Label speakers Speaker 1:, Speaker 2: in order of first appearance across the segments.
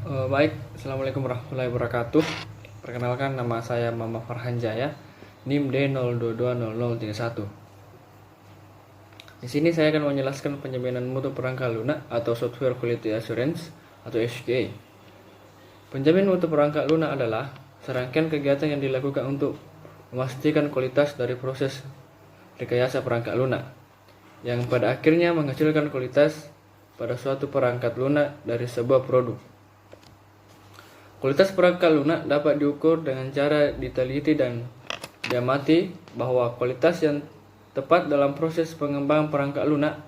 Speaker 1: Baik, Assalamualaikum warahmatullahi wabarakatuh. Perkenalkan, nama saya Mama Farhan Jaya, NIM D02200031. Di sini saya akan menjelaskan penjaminan mutu perangkat lunak atau Software Quality Assurance atau SQA. Penjamin mutu perangkat lunak adalah serangkaian kegiatan yang dilakukan untuk memastikan kualitas dari proses rekayasa perangkat lunak, yang pada akhirnya menghasilkan kualitas pada suatu perangkat lunak dari sebuah produk. Kualitas perangkat lunak dapat diukur dengan cara diteliti dan diamati bahwa kualitas yang tepat dalam proses pengembangan perangkat lunak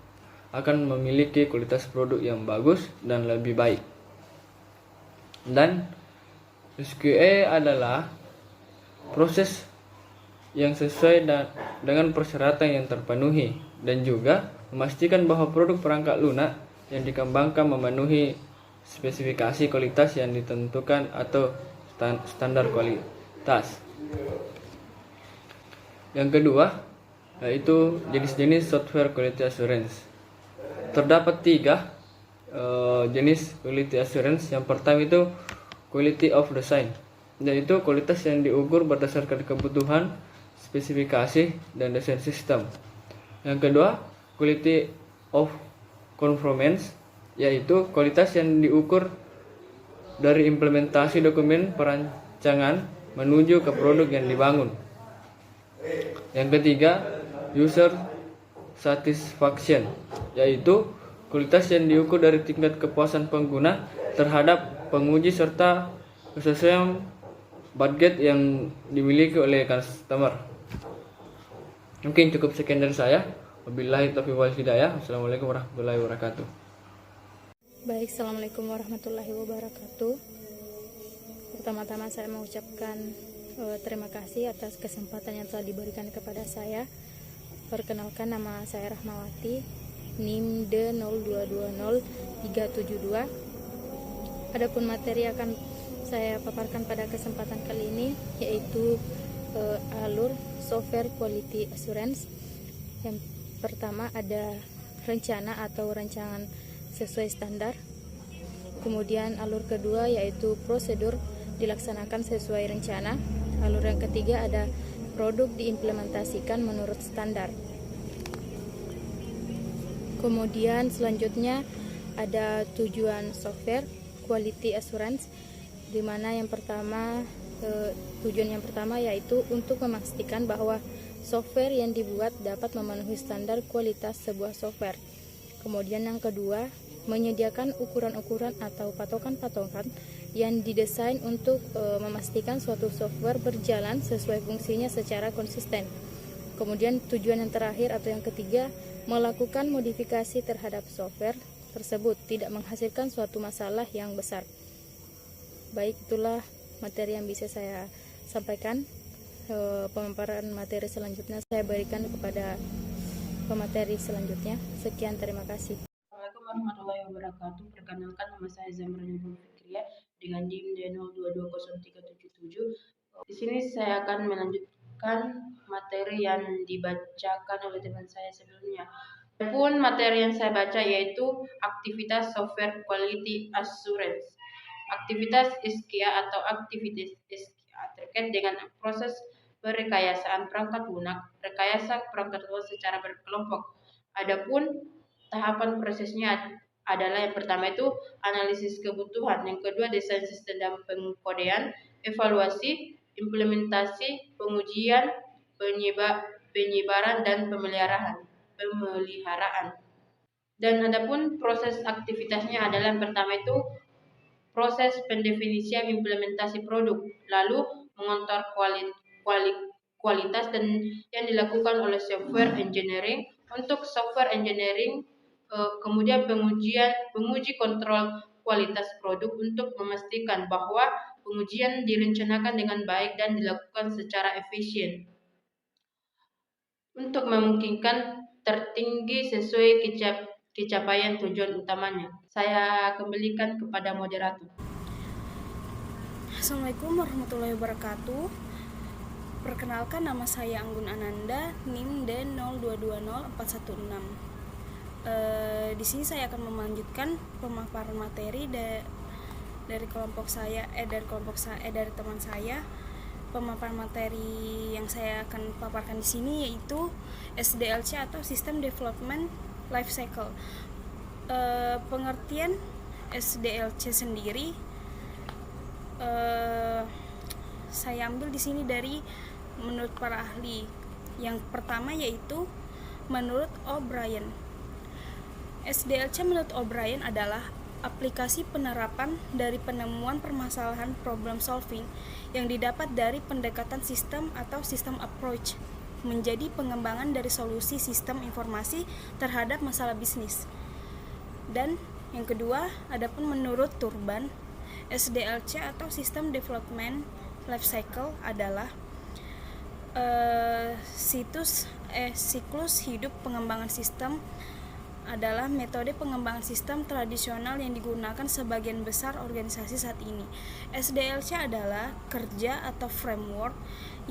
Speaker 1: akan memiliki kualitas produk yang bagus dan lebih baik. Dan SQA adalah proses yang sesuai dengan persyaratan yang terpenuhi dan juga memastikan bahwa produk perangkat lunak yang dikembangkan memenuhi spesifikasi kualitas yang ditentukan atau standar kualitas. Yang kedua, yaitu jenis-jenis software quality assurance. Terdapat 3 jenis quality assurance. Yang pertama itu quality of design, yaitu kualitas yang diukur berdasarkan kebutuhan, spesifikasi, dan desain sistem. Yang kedua, quality of conformance, yaitu kualitas yang diukur dari implementasi dokumen perancangan menuju ke produk yang dibangun. Yang ketiga, user satisfaction, yaitu kualitas yang diukur dari tingkat kepuasan pengguna terhadap penguji serta kesesuaian budget yang dimiliki oleh customer. Mungkin cukup sekian dari saya. Wabillahi taufiq wal hidayah. Assalamualaikum warahmatullahi wabarakatuh.
Speaker 2: Baik, Assalamualaikum warahmatullahi wabarakatuh. Pertama-tama saya mengucapkan terima kasih atas kesempatan yang telah diberikan kepada saya. Perkenalkan, nama saya Rahmawati, NIM D02200372. Adapun materi akan saya paparkan pada kesempatan kali ini yaitu alur Software Quality Assurance. Yang pertama ada rencana atau rancangan sesuai standar. Kemudian alur kedua yaitu prosedur dilaksanakan sesuai rencana. Alur yang ketiga ada produk diimplementasikan menurut standar. Kemudian selanjutnya ada tujuan software quality assurance, di mana yang pertama tujuan yang pertama yaitu untuk memastikan bahwa software yang dibuat dapat memenuhi standar kualitas sebuah software. Kemudian yang kedua, menyediakan ukuran-ukuran atau patokan-patokan yang didesain untuk memastikan suatu software berjalan sesuai fungsinya secara konsisten. Kemudian tujuan yang terakhir atau yang ketiga, melakukan modifikasi terhadap software tersebut tidak menghasilkan suatu masalah yang besar. Baik, itulah materi yang bisa saya sampaikan. Pemaparan materi selanjutnya saya berikan kepada pemateri selanjutnya. Sekian, terima kasih.
Speaker 3: Assalamualaikum warahmatullahi wabarakatuh. Perkenalkan, nama saya Zamrul Fikriya dengan NIM D02200377. Di sini saya akan melanjutkan materi yang dibacakan oleh teman saya sebelumnya. Pun materi yang saya baca yaitu aktivitas Software Quality Assurance. Aktivitas SQA atau aktivitas SQA terkait dengan proses perekayasaan perangkat lunak, rekayasa perangkat lunak secara berkelompok. Adapun tahapan prosesnya adalah yang pertama itu analisis kebutuhan, yang kedua desain sistem dan pengkodean, evaluasi, implementasi, pengujian, penyebaran dan pemeliharaan. Dan adapun proses aktivitasnya adalah yang pertama itu proses pendefinisian implementasi produk, lalu mengontrol kualitas dan yang dilakukan oleh software engineering. Untuk software engineering, kemudian penguji kontrol kualitas produk untuk memastikan bahwa pengujian direncanakan dengan baik dan dilakukan secara efisien untuk memungkinkan tertinggi sesuai kecapaian tujuan utamanya. Saya kembalikan kepada moderator.
Speaker 4: Assalamualaikum warahmatullahi wabarakatuh. Perkenalkan, nama saya Anggun Ananda, NIM D02200416. Di sini saya akan melanjutkan pemaparan materi dari teman saya. Pemaparan materi yang saya akan paparkan di sini yaitu SDLC atau System Development Life Cycle. Pengertian SDLC sendiri saya ambil di sini dari menurut para ahli. Yang pertama yaitu menurut O'Brien. SDLC menurut O'Brien adalah aplikasi penerapan dari penemuan permasalahan problem solving yang didapat dari pendekatan sistem atau system approach menjadi pengembangan dari solusi sistem informasi terhadap masalah bisnis. Dan yang kedua, adapun menurut Turban, SDLC atau System Development Life Cycle adalah siklus hidup pengembangan sistem adalah metode pengembangan sistem tradisional yang digunakan sebagian besar organisasi saat ini. SDLC adalah kerja atau framework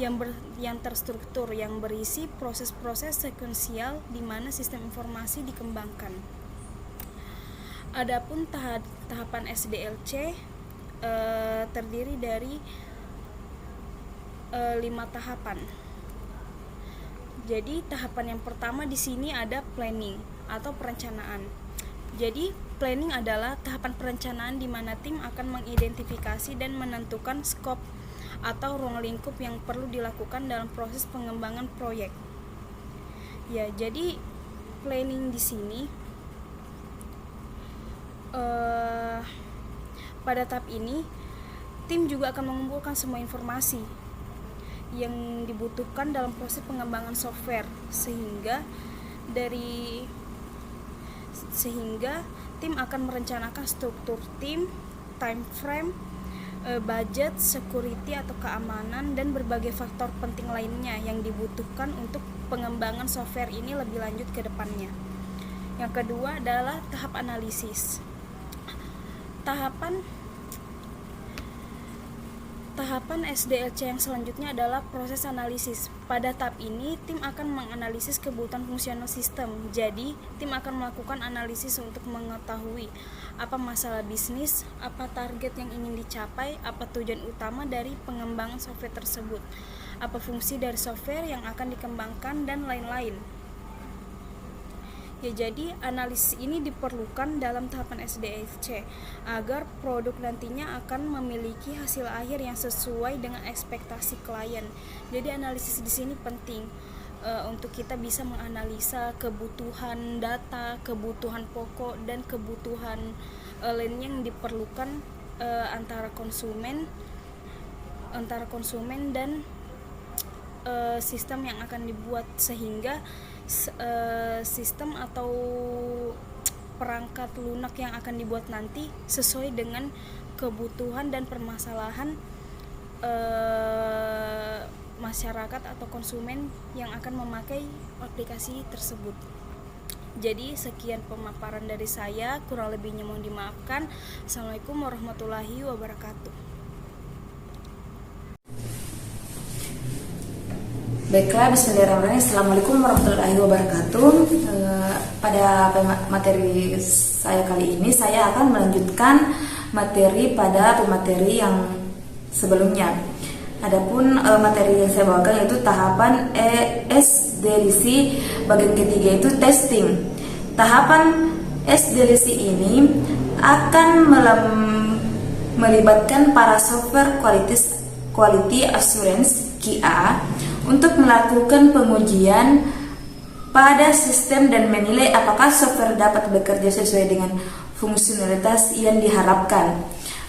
Speaker 4: yang terstruktur yang berisi proses-proses sekuensial di mana sistem informasi dikembangkan. Adapun tahapan SDLC terdiri dari 5 tahapan. Jadi tahapan yang pertama di sini ada planning atau perencanaan. Jadi planning adalah tahapan perencanaan di mana tim akan mengidentifikasi dan menentukan skop atau ruang lingkup yang perlu dilakukan dalam proses pengembangan proyek. Ya, jadi planning di sini pada tahap ini tim juga akan mengumpulkan semua informasi yang dibutuhkan dalam proses pengembangan software sehingga tim akan merencanakan struktur tim, time frame, budget, security atau keamanan dan berbagai faktor penting lainnya yang dibutuhkan untuk pengembangan software ini lebih lanjut ke depannya. Yang kedua adalah tahap analisis. Tahapan SDLC yang selanjutnya adalah proses analisis. Pada tahap ini, tim akan menganalisis kebutuhan fungsional sistem. Jadi, tim akan melakukan analisis untuk mengetahui apa masalah bisnis, apa target yang ingin dicapai, apa tujuan utama dari pengembangan software tersebut, apa fungsi dari software yang akan dikembangkan, dan lain-lain. Ya, jadi analisis ini diperlukan dalam tahapan SDLC agar produk nantinya akan memiliki hasil akhir yang sesuai dengan ekspektasi klien. Jadi analisis di sini penting untuk kita bisa menganalisa kebutuhan data, kebutuhan pokok dan kebutuhan lainnya yang diperlukan antara konsumen dan sistem yang akan dibuat sehingga sistem atau perangkat lunak yang akan dibuat nanti sesuai dengan kebutuhan dan permasalahan masyarakat atau konsumen yang akan memakai aplikasi tersebut. Jadi sekian pemaparan dari saya, kurang lebihnya mohon dimaafkan. Assalamualaikum warahmatullahi wabarakatuh.
Speaker 5: Baiklah, bismillahirrahmanirrahim. Assalamualaikum warahmatullahi wabarakatuh. Pada materi saya kali ini, saya akan melanjutkan materi pada pemateri yang sebelumnya. Adapun materi yang saya bawakan yaitu tahapan SDLC bagian ketiga itu testing. Tahapan SDLC ini akan melibatkan para software quality assurance QA untuk melakukan pengujian pada sistem dan menilai apakah software dapat bekerja sesuai dengan fungsionalitas yang diharapkan.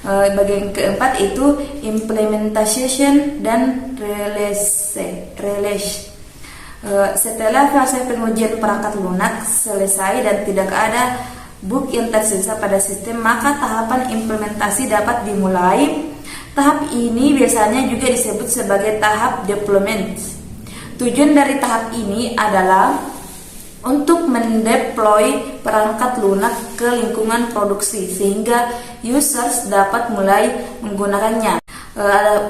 Speaker 5: Bagian keempat itu implementation dan release. Setelah fase pengujian perangkat lunak selesai dan tidak ada bug yang tersisa pada sistem, maka tahapan implementasi dapat dimulai. Tahap ini biasanya juga disebut sebagai tahap deployment. Tujuan dari tahap ini adalah untuk mendeploy perangkat lunak ke lingkungan produksi sehingga users dapat mulai menggunakannya.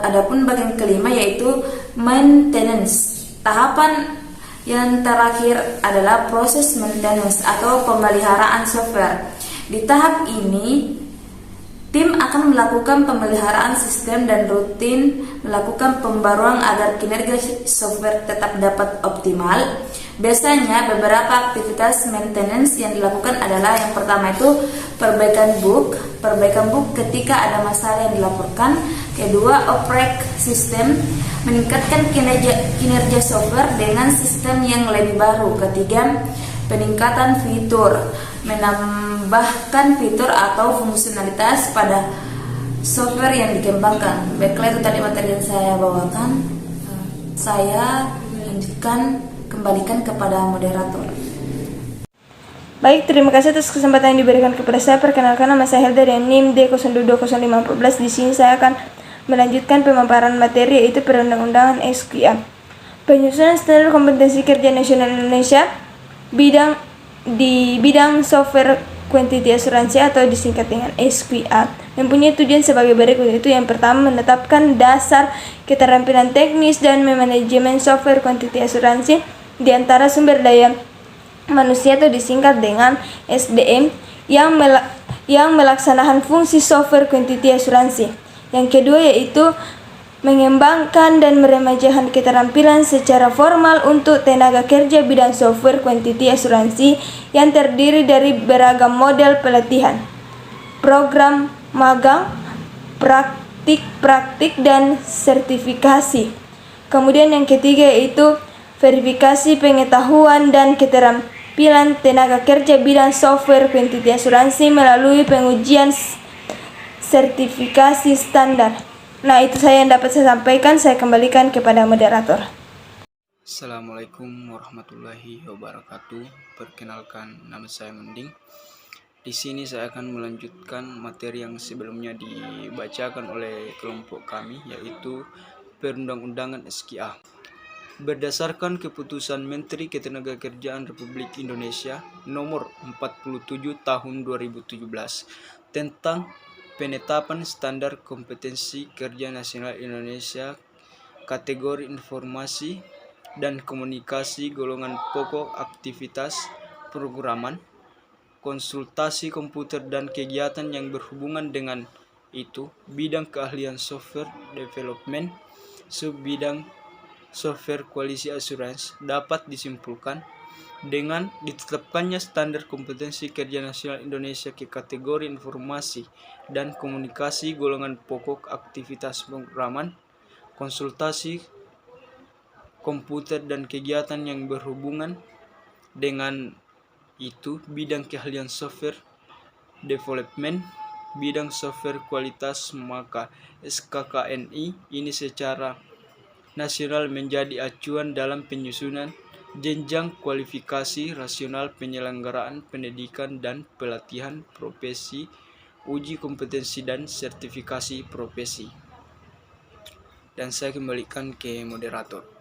Speaker 5: Adapun bagian kelima yaitu maintenance. Tahapan yang terakhir adalah proses maintenance atau pemeliharaan software. Di tahap ini Tim akan melakukan pemeliharaan sistem dan rutin melakukan pembaruan agar kinerja software tetap dapat optimal. Biasanya beberapa aktivitas maintenance yang dilakukan adalah yang pertama itu perbaikan bug ketika ada masalah yang dilaporkan. Kedua, operate sistem, meningkatkan kinerja software dengan sistem yang lebih baru. Ketiga, peningkatan fitur, menambahkan fitur atau fungsionalitas pada software yang dikembangkan. Baiklah, itu tadi materi yang saya bawakan. Saya kembalikan kepada moderator.
Speaker 4: Baik, terima kasih atas kesempatan yang diberikan kepada saya. Perkenalkan, nama saya Helda dari NIM D020514. Di sini saya akan melanjutkan pemaparan materi yaitu perundang-undangan SQA. Penyusunan standar kompetensi kerja nasional Indonesia di bidang software quantity asuransi atau disingkat dengan SQA mempunyai tujuan sebagai berikut, yaitu yang pertama menetapkan dasar keterampilan teknis dan manajemen software quantity asuransi di antara sumber daya manusia atau disingkat dengan SDM yang melaksanakan fungsi software quantity asuransi. Yang kedua yaitu mengembangkan dan meremajakan keterampilan secara formal untuk tenaga kerja bidang software quantity asuransi yang terdiri dari beragam model pelatihan, program magang, praktik dan sertifikasi. Kemudian yang ketiga yaitu verifikasi pengetahuan dan keterampilan tenaga kerja bidang software quantity asuransi melalui pengujian sertifikasi standar. Nah, itu saya yang dapat saya sampaikan. Saya kembalikan kepada moderator.
Speaker 1: Assalamualaikum warahmatullahi wabarakatuh. Perkenalkan, nama saya Mending. Di sini saya akan melanjutkan materi yang sebelumnya dibacakan oleh kelompok kami, yaitu perundang-undangan SQA. Berdasarkan keputusan Menteri Ketenagakerjaan Republik Indonesia nomor 47 tahun 2017 tentang penetapan standar kompetensi kerja nasional Indonesia kategori informasi dan komunikasi golongan pokok aktivitas programan, konsultasi komputer dan kegiatan yang berhubungan dengan itu, bidang keahlian software development, subbidang software quality assurance, dapat disimpulkan dengan ditetapkannya standar kompetensi kerja nasional Indonesia ke kategori informasi dan komunikasi golongan pokok aktivitas programan, konsultasi komputer dan kegiatan yang berhubungan dengan itu, bidang keahlian software development, bidang software kualitas, maka SKKNI ini secara nasional menjadi acuan dalam penyusunan jenjang kualifikasi rasional penyelenggaraan pendidikan dan pelatihan profesi, uji kompetensi dan sertifikasi profesi. Dan saya kembalikan ke moderator.